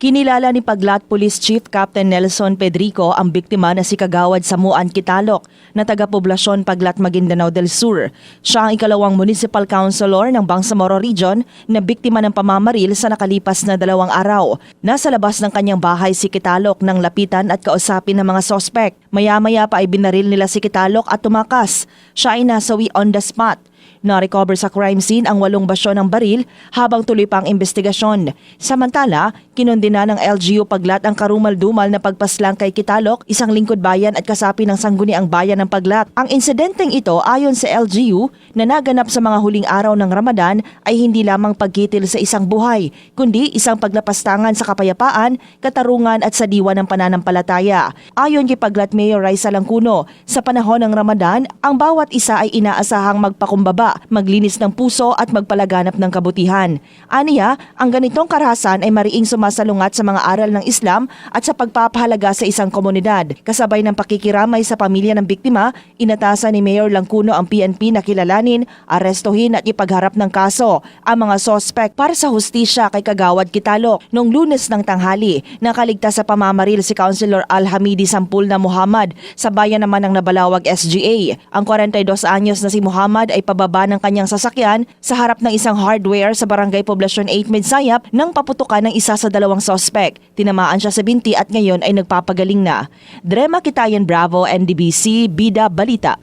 Kinilala ni Paglat Police Chief Captain Nelson Pedrico ang biktima na si Kagawad Samuan Kitalok na taga-poblasyon Paglat, Maguindanao del Sur. Siya ang ikalawang municipal councilor ng Bangsamoro Region na biktima ng pamamaril sa nakalipas na 2 araw. Nasa labas ng kanyang bahay si Kitalok nang lapitan at kausapin ng mga sospek. Maya-maya pa ay binaril nila si Kitalok at tumakas. Siya ay nasawi on the spot. Na-recover sa crime scene ang 8 basyo ng baril habang tuloy pa ang investigasyon. Samantala, kinondena ng LGU Paglat ang karumal-dumal na pagpaslang kay Kitalok, isang lingkod bayan at kasapi ng sangguniang bayan ng Paglat. Ang insidenteng ito ayon sa LGU na naganap sa mga huling araw ng Ramadan ay hindi lamang pagkitil sa isang buhay, kundi isang paglapastangan sa kapayapaan, katarungan at sa diwa ng pananampalataya. Ayon kay Paglat Mayor Raisa Langcuno, sa panahon ng Ramadan, ang bawat isa ay inaasahang magpakumbaba, maglinis ng puso at magpalaganap ng kabutihan. Aniya, ang ganitong karahasan ay mariing sumasalungat sa mga aral ng Islam at sa pagpapahalaga sa isang komunidad. Kasabay ng pakikiramay sa pamilya ng biktima, inatasan ni Mayor Langcuno ang PNP na kilalanin, arestuhin at ipagharap ng kaso ang mga sospek para sa hustisya kay Kagawad Kitalok. Noong Lunes ng tanghali, nakaligtas sa pamamaril si Councilor Al-Hamidi Sampulna Muhammad sa bayan naman ng Nabalawag SGA. Ang 42 anyos na si Muhammad ay pababa ng kanyang sasakyan sa harap ng isang hardware sa Barangay Poblasyon 8 Midsayap nang paputukan ng isa sa 2 sospek. Tinamaan siya sa binti at ngayon ay nagpapagaling na. Drema Kitayan Bravo, NDBC, Bida Balita.